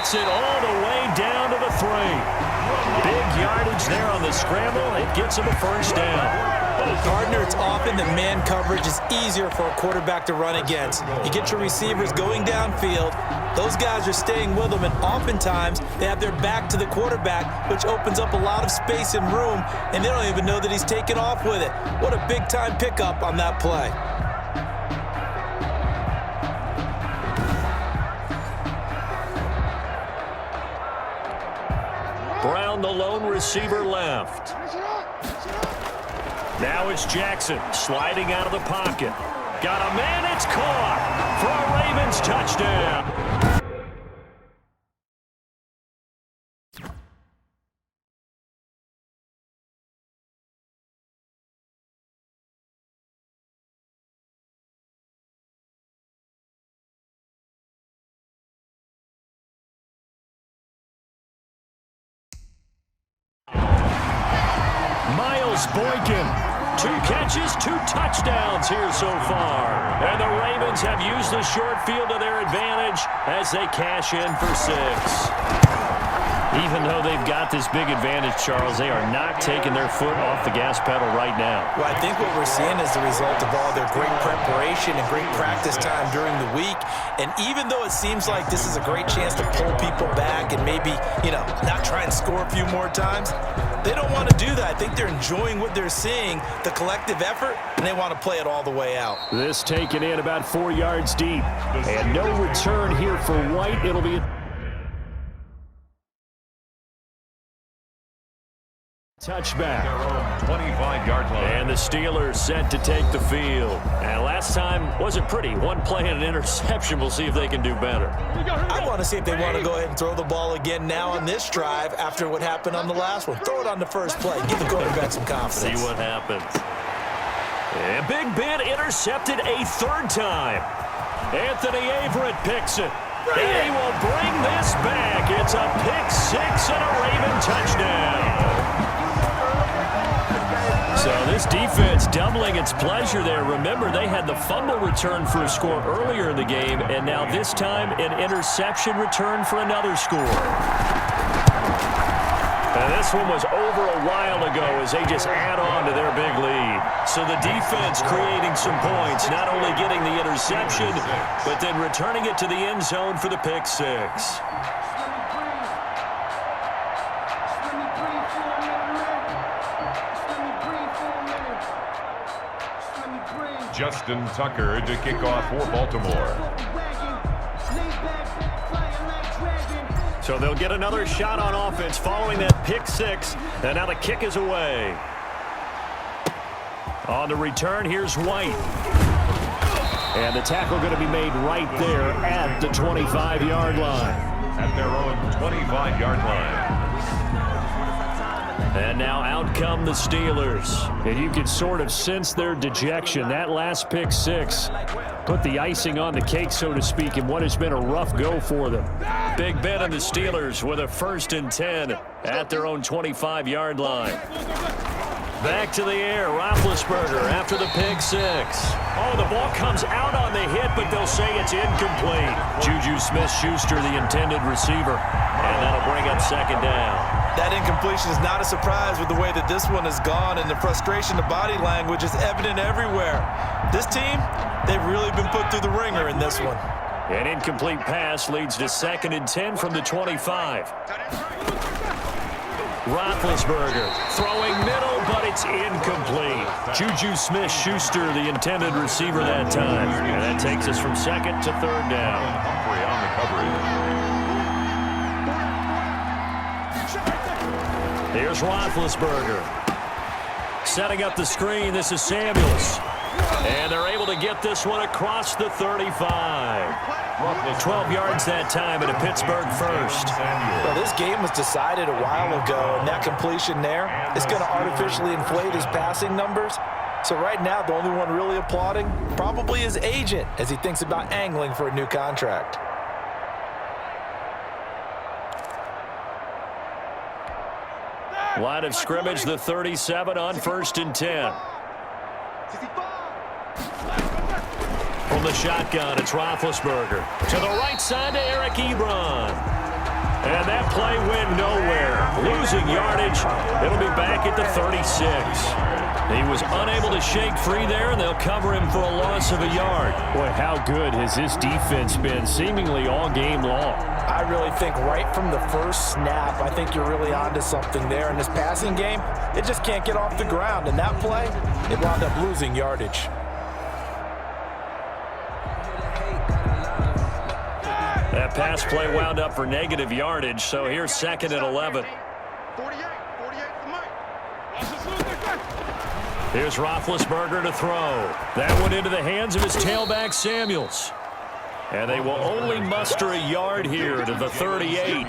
Gets it all the way down to the 3. Big yardage there on the scramble. It gets him a first down. Gardner, it's often that man coverage is easier for a quarterback to run against. You get your receivers going downfield. Those guys are staying with them, and oftentimes they have their back to the quarterback, which opens up a lot of space and room, and they don't even know that he's taken off with it. What a big-time pickup on that play. Brown, the lone receiver, left. Now it's Jackson sliding out of the pocket. Got a man, it's caught for a Ravens touchdown. Miles Boykin. 2 catches, 2 touchdowns here so far. And the Ravens have used the short field to their advantage as they cash in for 6. Even though they've got this big advantage, Charles, they are not taking their foot off the gas pedal right now. Well, I think what we're seeing is the result of all their great preparation and great practice time during the week. And even though it seems like this is a great chance to pull people back and maybe, not try and score a few more times, they don't want to do that. I think they're enjoying what they're seeing, the collective effort, and they want to play it all the way out. This taken in about 4 yards deep. And no return here for White. It'll be a touchback. 25-yard line. And the Steelers set to take the field. And last time wasn't pretty. 1 play and an interception. We'll see if they can do better. I want to see if they want to go ahead and throw the ball again now on this drive after what happened on the last one. Throw it on the first play. Give the quarterback some confidence. See what happens. And Big Ben intercepted a 3rd time. Anthony Averett picks it. And he will bring this back. It's a pick 6 and a Raven touchdown. So this defense doubling its pleasure there. Remember, they had the fumble return for a score earlier in the game, and now this time an interception return for another score. And this one was over a while ago as they just add on to their big lead. So the defense creating some points, not only getting the interception, but then returning it to the end zone for the pick 6. Justin Tucker to kick off for Baltimore. So they'll get another shot on offense following that pick 6. And now the kick is away. On the return, here's White. And the tackle going to be made right there at the 25-yard line. At their own 25-yard line. And now out come the Steelers. And you can sort of sense their dejection. That last pick 6 put the icing on the cake, so to speak, in what has been a rough go for them. Big Ben and the Steelers with a 1st and 10 at their own 25-yard line. Back to the air, Roethlisberger after the pick 6. Oh, the ball comes out on the hit, but they'll say it's incomplete. Juju Smith-Schuster, the intended receiver, and that'll bring up 2nd down. That incompletion is not a surprise with the way that this one has gone, and the frustration, the body language is evident everywhere. This team, they've really been put through the ringer in this one. An incomplete pass leads to 2nd and 10 from the 25. Roethlisberger throwing middle, but it's incomplete. Juju Smith-Schuster, the intended receiver that time. And that takes us from 2nd to 3rd down. Humphrey on the coverage. Here's Roethlisberger. Setting up the screen, this is Samuels. And they're able to get this one across the 35. 12 yards that time and a Pittsburgh first. Well, this game was decided a while ago, and that completion there is going to artificially inflate his passing numbers. So right now, the only one really applauding probably his agent as he thinks about angling for a new contract. Line of scrimmage, the 37 on 1st and 10. From the shotgun, it's Roethlisberger. To the right side to Eric Ebron. And that play went nowhere. Losing yardage. It'll be back at the 36. He was unable to shake free there, and they'll cover him for a loss of a yard. Boy, how good has this defense been seemingly all game long? I really think right from the first snap, I think you're really onto something there. In this passing game, it just can't get off the ground. And that play, it wound up losing yardage. That pass play wound up for negative yardage, so here's 2nd and 11. Here's Roethlisberger to throw. That one into the hands of his tailback, Samuels. And they will only muster a yard here to the 38.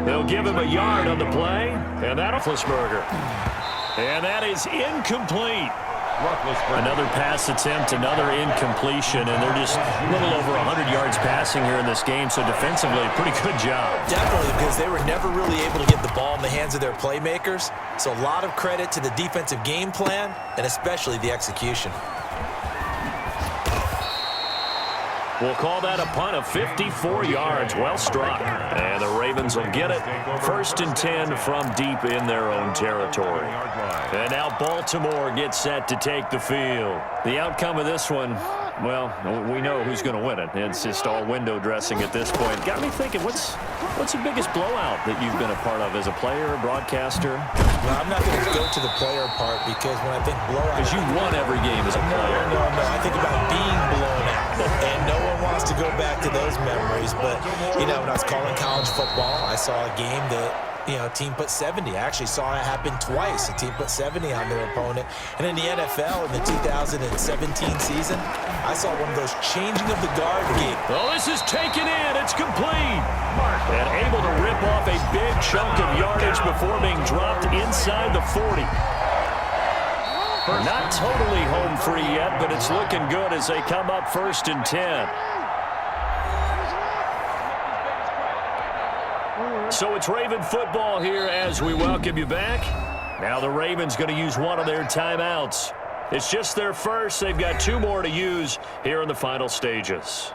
They'll give him a yard on the play, and that'll Roethlisberger. And that is incomplete. Another pass attempt, another incompletion, and they're just a little over 100 yards passing here in this game, so defensively, pretty good job. Definitely, because they were never really able to get the ball in the hands of their playmakers, so a lot of credit to the defensive game plan, and especially the execution. We'll call that a punt of 54 yards. Well struck. And the Ravens will get it. 1st and 10 from deep in their own territory. And now Baltimore gets set to take the field. The outcome of this one, well, we know who's going to win it. It's just all window dressing at this point. Got me thinking, what's the biggest blowout that you've been a part of as a player, broadcaster? Well, I'm not going to go to the player part because when I think blowout... Because you won every game as a player. No. I think about being blown out. And no one wants to go back to those memories. But, you know, when I was calling college football, I saw a game that, you know, a team put 70. I actually saw it happen twice. A team put 70 on their opponent. And in the NFL, in the 2017 season, I saw one of those changing of the guard games. Oh, this is taken in. It's complete. And able to rip off a big chunk of yardage before being dropped inside the 40. Not totally home free yet, but it's looking good as they come up 1st and 10. So it's Raven football here as we welcome you back. Now the Ravens going to use one of their timeouts. It's just their first. They've got 2 more to use here in the final stages.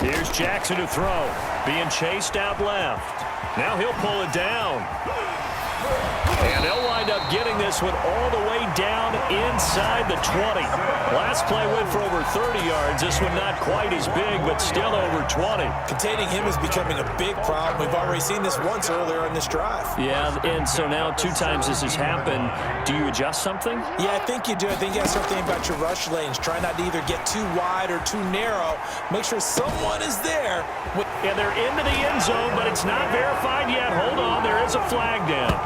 Here's Jackson to throw. Being chased out left. Now he'll pull it down. And they'll wind up getting this one all the way down inside the 20. Last play went for over 30 yards. This one not quite as big, but still over 20. Containing him is becoming a big problem. We've already seen this once earlier in this drive. Yeah, and so now 2 times this has happened. Do you adjust something? Yeah, I think you do. I think you have something about your rush lanes. Try not to either get too wide or too narrow. Make sure someone is there. Yeah, they're into the end zone, but it's not verified yet. Hold on, there is a flag down.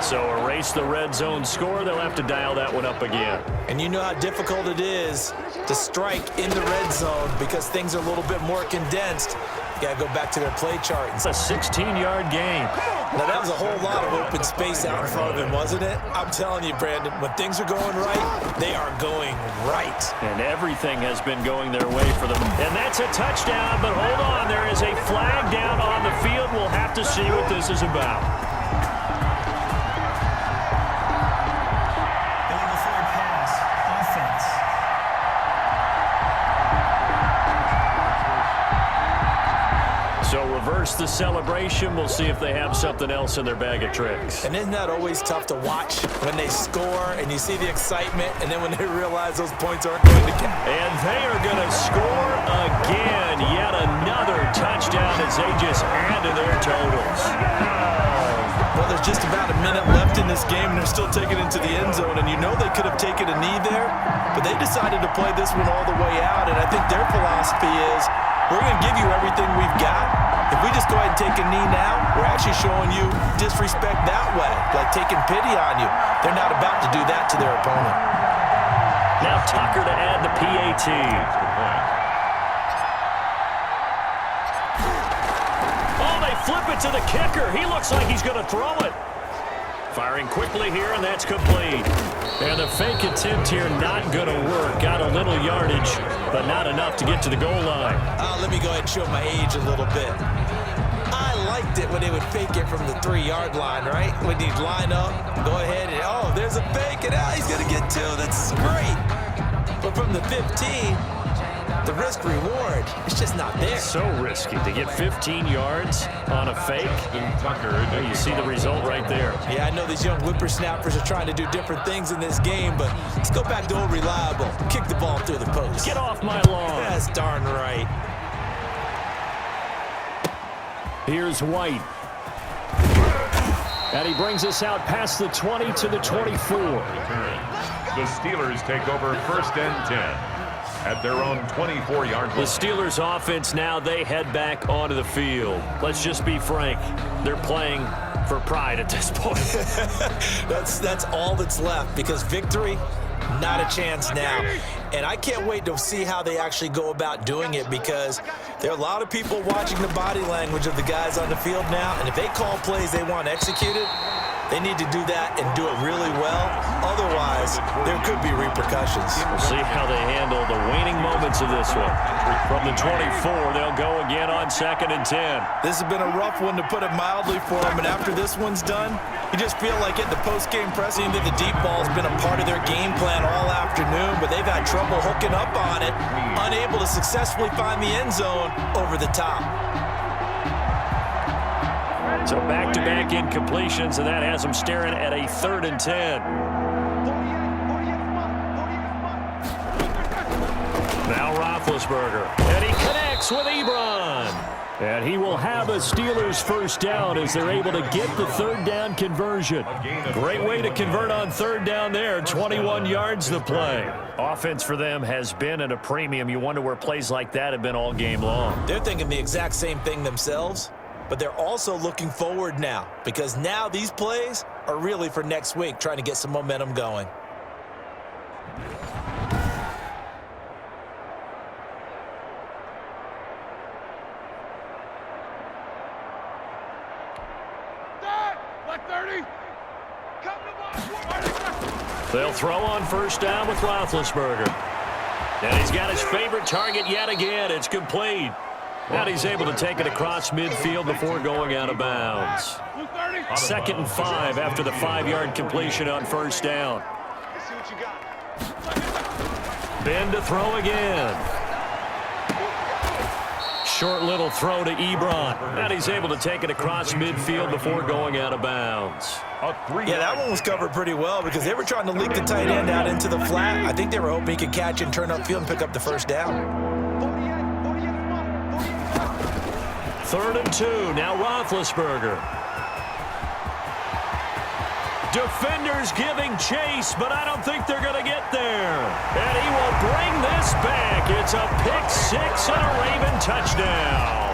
So erase the red zone score. They'll have to dial that one up again. And you know how difficult it is to strike in the red zone because things are a little bit more condensed. You got to go back to their play chart. It's a 16-yard game. Now, that was a whole lot of open space out in front of him, wasn't it? I'm telling you, Brandon, when things are going right, they are going right. And everything has been going their way for them. And that's a touchdown, but hold on. There is a flag down on the field. We'll have to see what this is about. So reverse the celebration. We'll see if they have something else in their bag of tricks. And isn't that always tough to watch when they score and you see the excitement and then when they realize those points aren't going to count? And they are going to score again. Yet another touchdown as they just add to their totals. Well, there's just about a minute left in this game and they're still taking it to the end zone. And you know they could have taken a knee there, but they decided to play this one all the way out. And I think their philosophy is, we're going to give you everything we've got. If we just go ahead and take a knee now, we're actually showing you disrespect that way, like taking pity on you. They're not about to do that to their opponent. Now Tucker to add the PAT. Oh, they flip it to the kicker. He looks like he's going to throw it. Firing quickly here, and that's complete. And the fake attempt here not going to work. Got a little yardage, but not enough to get to the goal line. Let me go ahead and show my age a little bit. I liked it when they would fake it from the 3-yard line, right? When you'd line up, go ahead, and oh, there's a fake, and he's going to get 2. That's great. But from the 15, the risk-reward, it's just not there. So risky to get 15 yards on a fake. Well, you see the result right there. Yeah, I know these young whippersnappers are trying to do different things in this game, but let's go back to old reliable. Kick the ball through the post. Get off my lawn. That's darn right. Here's White. And he brings us out past the 20 to the 24. The Steelers take over 1st and 10 at their own 24-yard line. The Steelers offense now, they head back onto the field. Let's just be frank. They're playing for pride at this point. That's all that's left, because victory, not a chance now. And I can't wait to see how they actually go about doing it, because there are a lot of people watching the body language of the guys on the field now, and if they call plays they want executed, they need to do that and do it really well. Otherwise, there could be repercussions. We'll see how they handle the waning moments of this one. From the 24, they'll go again on 2nd and 10. This has been a rough one, to put it mildly, for them. And after this one's done, you just feel like at the post-game pressing that the deep ball's been a part of their game plan all afternoon, but they've had trouble hooking up on it, unable to successfully find the end zone over the top. So back-to-back incompletions, and that has them staring at a 3rd and 10. Now Roethlisberger, and he connects with Ebron. And he will have a Steelers first down as they're able to get the 3rd down conversion. Great way to convert on 3rd down there. 21 yards the play. Offense for them has been at a premium. You wonder where plays like that have been all game long. They're thinking the exact same thing themselves, but they're also looking forward now, because now these plays are really for next week, trying to get some momentum going. They'll throw on 1st down with Roethlisberger. And he's got his favorite target yet again. It's complete. And he's able to take it across midfield before going out of bounds. 2nd and 5 after the 5-yard completion on 1st down. Ben to throw again. Short little throw to Ebron. And he's able to take it across midfield before going out of bounds. Yeah, that one was covered pretty well, because they were trying to leak the tight end out into the flat. I think they were hoping he could catch and turn upfield and pick up the 1st down. 3rd and 2. Now Roethlisberger. Defenders giving chase, but I don't think they're going to get there. And he will bring this back. It's a pick-6 and a Raven touchdown.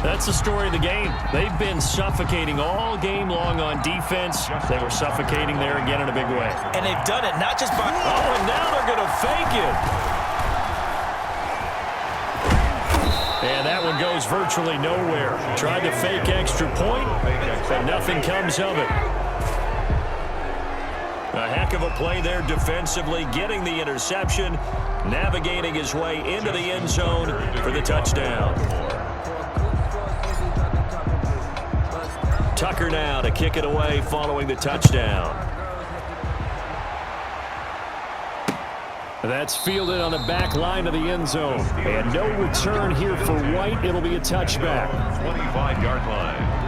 That's the story of the game. They've been suffocating all game long on defense. They were suffocating there again in a big way. And they've done it not just by... Oh, and now they're going to fake it. And that one goes virtually nowhere. Tried to fake extra point, but nothing comes of it. A heck of a play there defensively, getting the interception, navigating his way into the end zone for the touchdown. Tucker now to kick it away following the touchdown. That's fielded on the back line of the end zone. And no return here for White. It'll be a touchback. 25-yard line.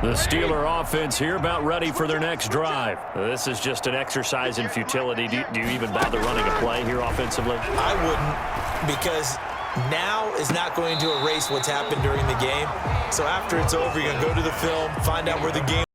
The Steeler offense here about ready for their next drive. This is just an exercise in futility. Do you even bother running a play here offensively? I wouldn't, because now is not going to erase what's happened during the game. So after it's over, you're going to go to the film, find out where the game